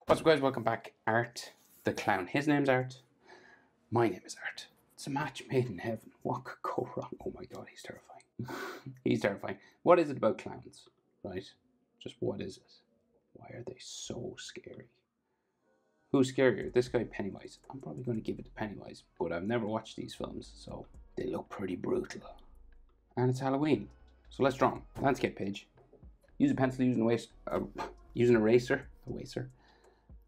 What's up, guys? Welcome back. Art the clown. His name's Art. My name is Art. It's a match made in heaven. What could go wrong? Oh my god, he's terrifying. He's terrifying. What is it about clowns, right? Just what is it? Why are they so scary? Who's scarier? This guy, Pennywise. I'm probably going to give it to Pennywise, but I've never watched these films, so they look pretty brutal. And it's Halloween. So let's draw them. Landscape page. Use a pencil, use an eraser.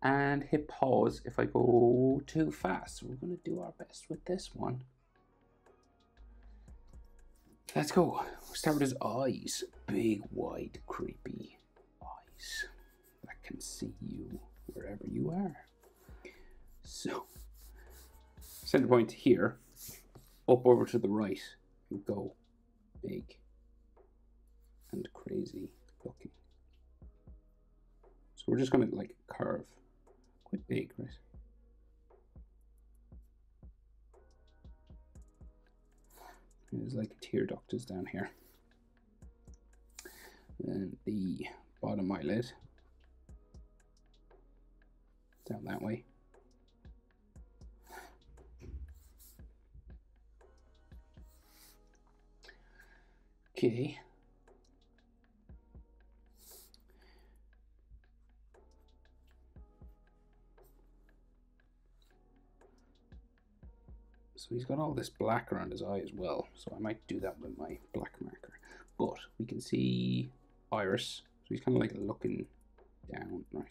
And hit pause if I go too fast. So we're going to do our best with this one. Let's go. We'll start with his eyes. Big, wide, creepy eyes that can see you wherever you are. So, center point here, up over to the right, and go big and crazy looking. So we're just going to like curve. Quite big, right? There's like tear ducts down here. Then the bottom eyelid down that way. Okay. So he's got all this black around his eye as well, so I might do that with my black marker. But we can see iris, so he's kind of like looking down, right?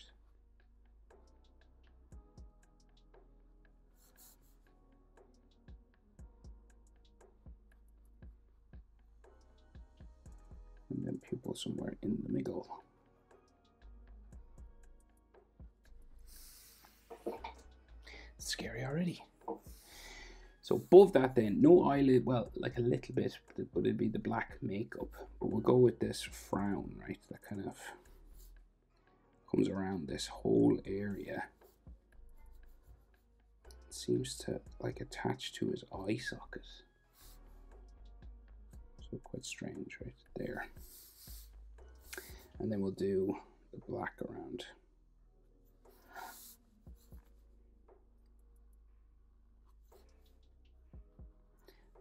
And then pupil somewhere in the middle. Scary already. So above that then, no eyelid, well, like a little bit, but it'd be the black makeup. But we'll go with this frown, right? That kind of comes around this whole area. It seems to like attach to his eye socket. So quite strange right there. And then we'll do the black around.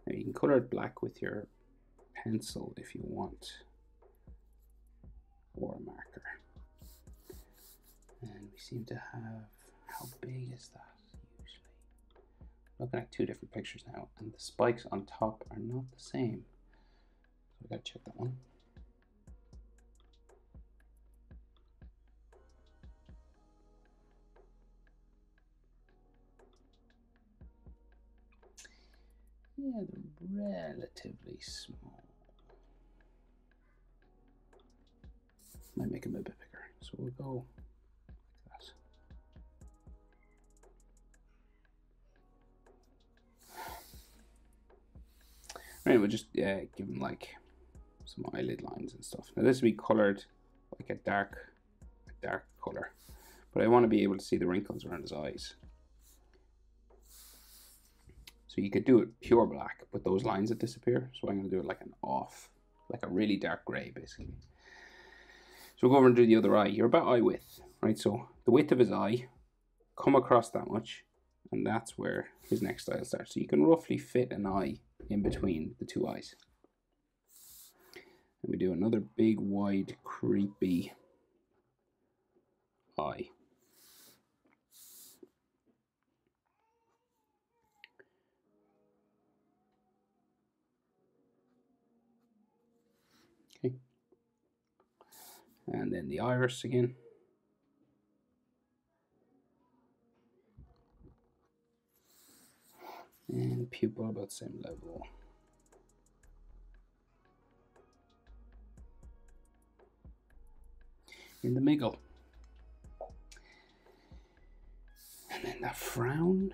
Now you can color it black with your pencil if you want, or a marker. And we seem to have, how big is that usually? Looking at two different pictures now, and the spikes on top are not the same. So I gotta check that one. Yeah, they're relatively small. Might make them a bit bigger. So we'll go like that. Right, we'll just give them like some eyelid lines and stuff. Now this will be colored like a dark color, but I want to be able to see the wrinkles around his eyes. So you could do it pure black, but those lines would disappear. So I'm going to do it like an off, like a really dark gray, basically. So we'll go over and do the other eye. You're about eye width, right? So the width of his eye, come across that much, and that's where his next eye will start. So you can roughly fit an eye in between the two eyes. And we do another big, wide, creepy eye. Okay. And then the iris again. And pupil about the same level. In the middle. And then that frown.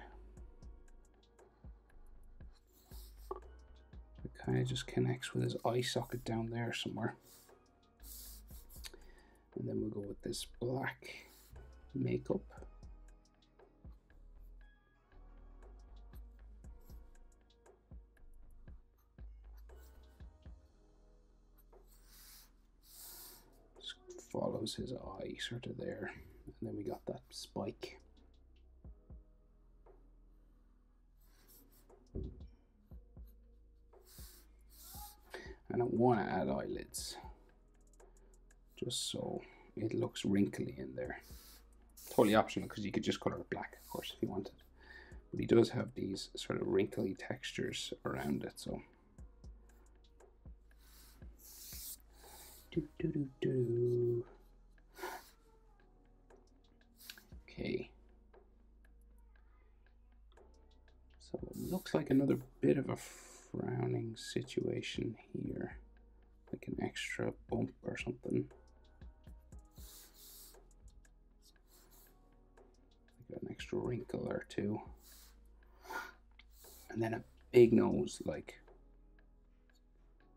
It kind of just connects with his eye socket down there somewhere. And then we'll go with this black makeup. Just follow was his eye sort of there, and then we got that spike. And I want to add eyelids, just so it looks wrinkly in there. Totally optional, because you could just color it black, of course, if you wanted. But he does have these sort of wrinkly textures around it, so. Okay. So it looks like another bit of a frowning situation here, like an extra bump or something. Like an extra wrinkle or two. And then a big nose, like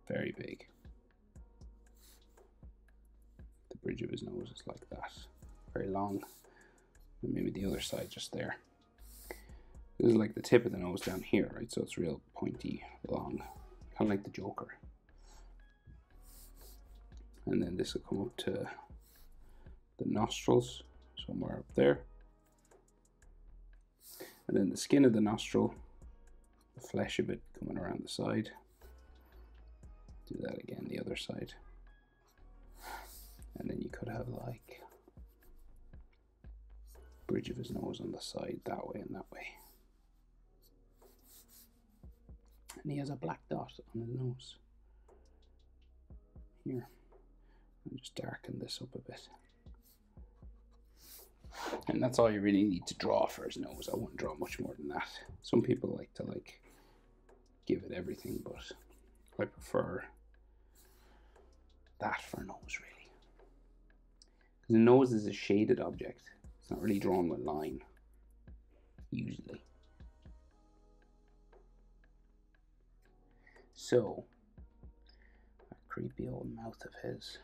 very big. The bridge of his nose is like that, very long. And maybe the other side just there. This is like the tip of the nose down here, right? So it's real pointy, long, kind of like the Joker. And then this will come up to the nostrils, somewhere up there. And then the skin of the nostril, the flesh of it coming around the side. Do that again, the other side. And then you could have like bridge of his nose on the side, that way and that way. And he has a black dot on his nose. Here. I'll just darken this up a bit. And that's all you really need to draw for his nose. I wouldn't draw much more than that. Some people like to give it everything, but I prefer that for a nose, really. Because the nose is a shaded object. It's not really drawn with line, usually. So, that creepy old mouth of his.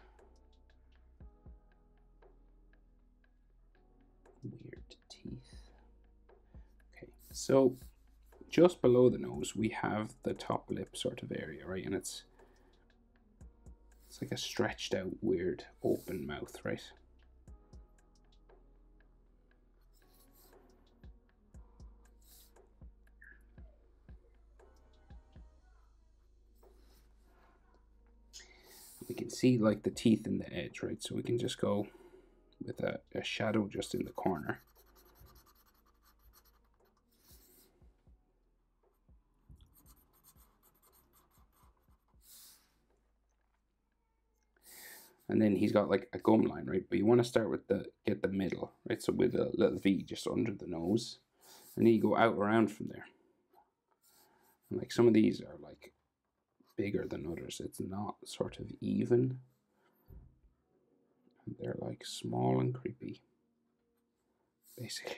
Weird teeth. Okay, so just below the nose we have the top lip sort of area, right? And it's like a stretched out, weird, open mouth, right? We can see like the teeth in the edge, right? So we can just go with a shadow just in the corner. And then he's got like a gum line, right? But you want to start with get the middle, right? So with a little V just under the nose, and then you go out around from there. And like some of these are like bigger than others. It's not sort of even. And they're like small and creepy, basically.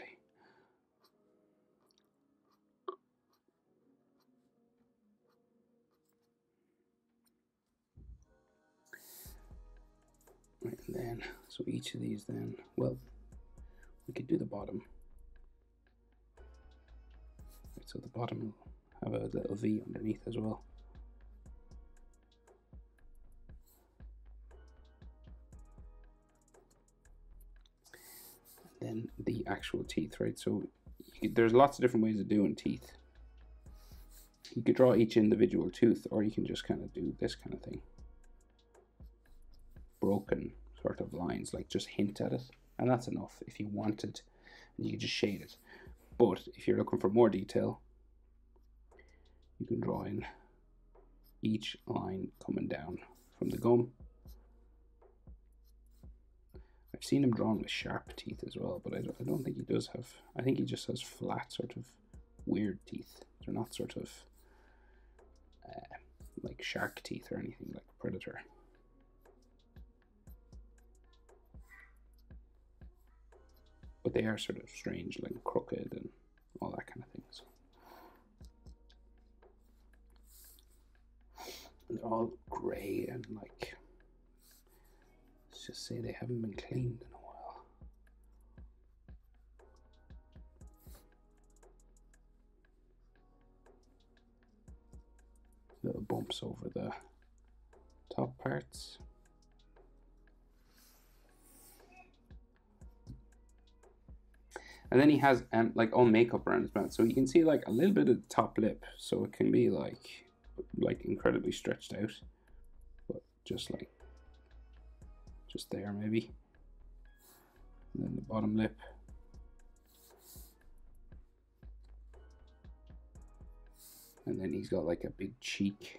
Right, and then, so each of these then, well, we could do the bottom. Right, so the bottom will have a little V underneath as well. And then the actual teeth, right? So there's lots of different ways of doing teeth. You could draw each individual tooth, or you can just kind of do this kind of thing. Broken sort of lines, like just hint at it, and that's enough if you wanted, and you can just shade it. But if you're looking for more detail, you can draw in each line coming down from the gum. I've seen him drawn with sharp teeth as well, but I don't think he does have, I think he just has flat sort of weird teeth. They're not sort of like shark teeth or anything like Predator. But they are sort of strange, like crooked and all that kind of thing. So. And they're all grey and like, let's just say they haven't been cleaned in a while. Little bumps over the top parts. And then he has like all makeup around his mouth, so you can see like a little bit of the top lip, so it can be like incredibly stretched out, but just there maybe. And then the bottom lip. And then he's got like a big cheek.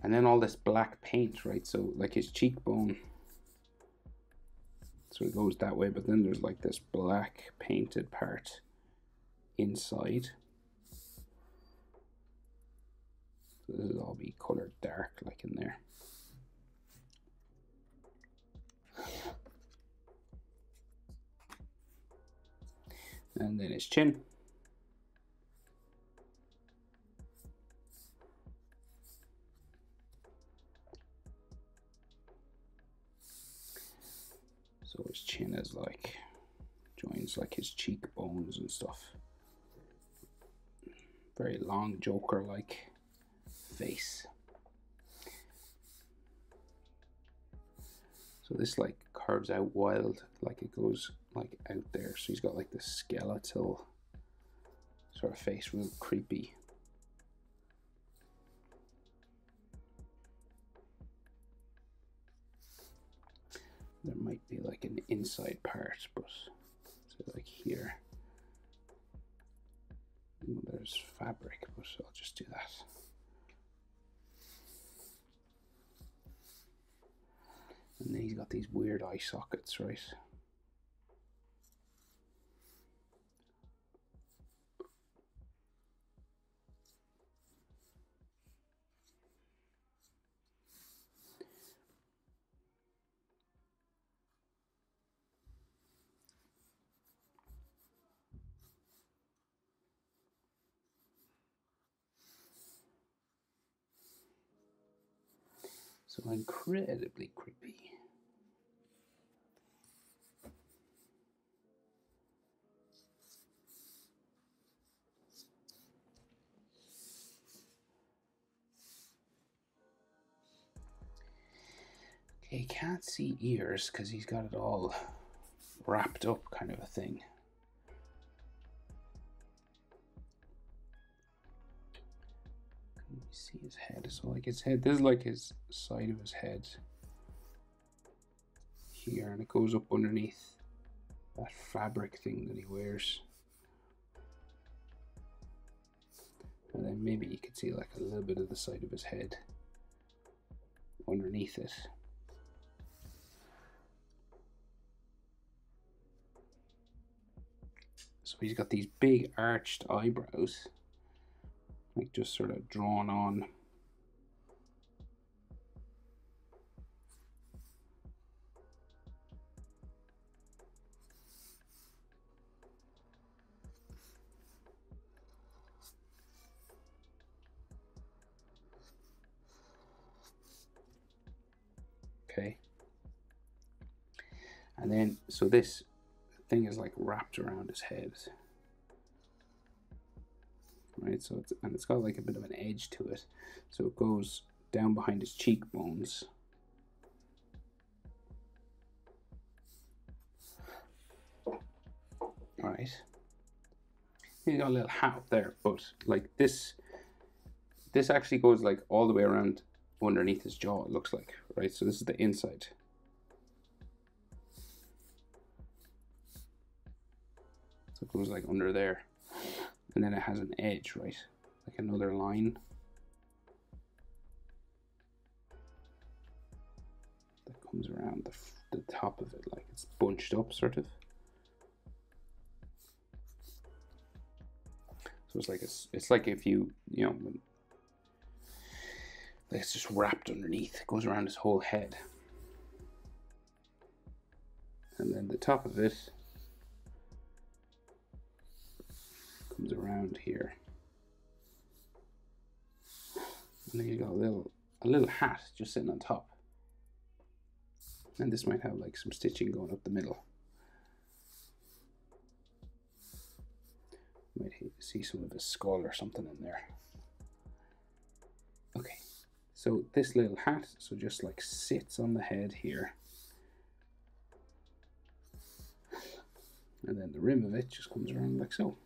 And then all this black paint, right? So like his cheekbone, so it goes that way, but then there's like this black painted part inside. So this will all be colored dark, like in there. And then his chin. So his chin is like, joins like his cheekbones and stuff. Very long Joker-like face. So this like curves out wild, like it goes like out there. So he's got like this skeletal sort of face, real creepy. There might be like an inside part, but so like here, there's fabric, but I'll just do that. And then he's got these weird eye sockets, right? So incredibly creepy. Okay, can't see ears because he's got it all wrapped up, kind of a thing. Can you see his head? So like his head, this is like his side of his head here, and it goes up underneath that fabric thing that he wears. And then maybe you could see like a little bit of the side of his head underneath it. So he's got these big arched eyebrows, like just sort of drawn on. Okay. And then, so this thing is like wrapped around his head. Right, so it's got like a bit of an edge to it. So it goes down behind his cheekbones. Alright. He's got a little hat up there, but like this actually goes like all the way around underneath his jaw, it looks like, right? So this is the inside. So it goes like under there. And then it has an edge, right? Like another line. That comes around the top of it, like it's bunched up, sort of. So it's like if you know, it's just wrapped underneath. It goes around his whole head. And then the top of it comes around here. And then you got a little hat just sitting on top. And this might have like some stitching going up the middle. You might see some of his skull or something in there. Okay, So this little hat, so just like sits on the head here. And then the rim of it just comes around like so.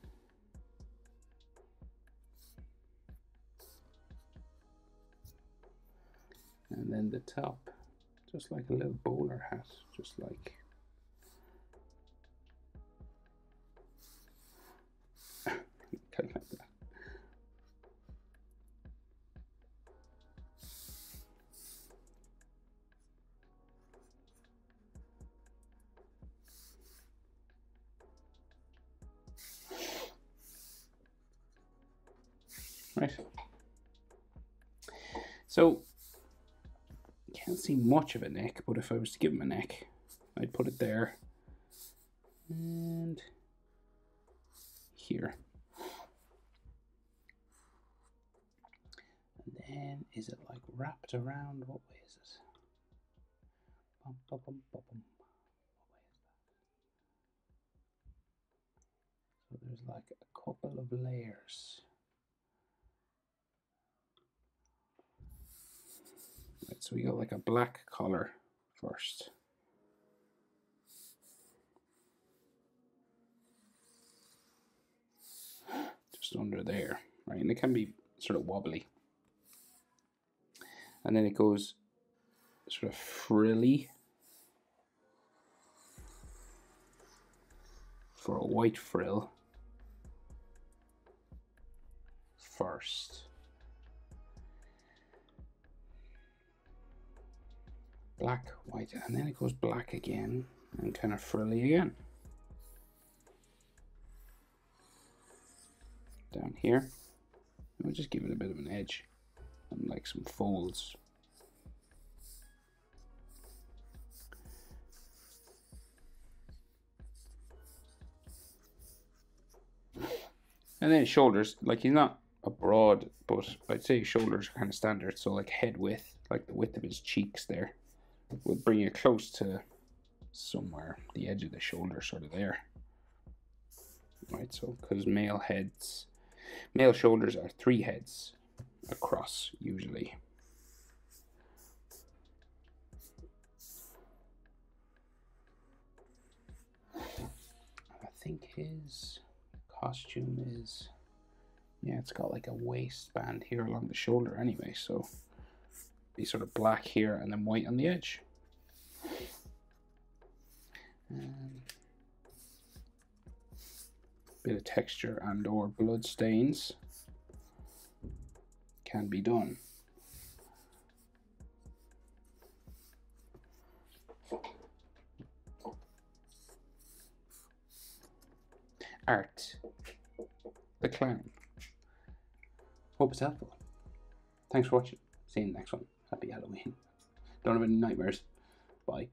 And then the top, just like a little bowler hat, just like. Kind of like that. Right. So can't see much of a neck, but if I was to give him a neck, I'd put it there and here. And then is it like wrapped around? What way is it? Bum, bum, bum, bum, bum. What way is that? So there's like a couple of layers. Right, so we got like a black collar first. Just under there, right? And it can be sort of wobbly. And then it goes sort of frilly for a white frill first. Black, white, and then it goes black again and kind of frilly again. Down here, and we'll just give it a bit of an edge and like some folds. And then shoulders, like he's not a broad, but I'd say shoulders are kind of standard. So like head width, like the width of his cheeks there, would bring it close to somewhere the edge of the shoulder, sort of there. Right, so because male shoulders are 3 heads across usually. I think his costume is, yeah, it's got like a waistband here along the shoulder anyway, so be sort of black here and then white on the edge. Bit of texture and or blood stains can be done. Art, the clown. Hope it's helpful. Thanks for watching. See you in the next one. Happy Halloween. Don't have any nightmares. Bye.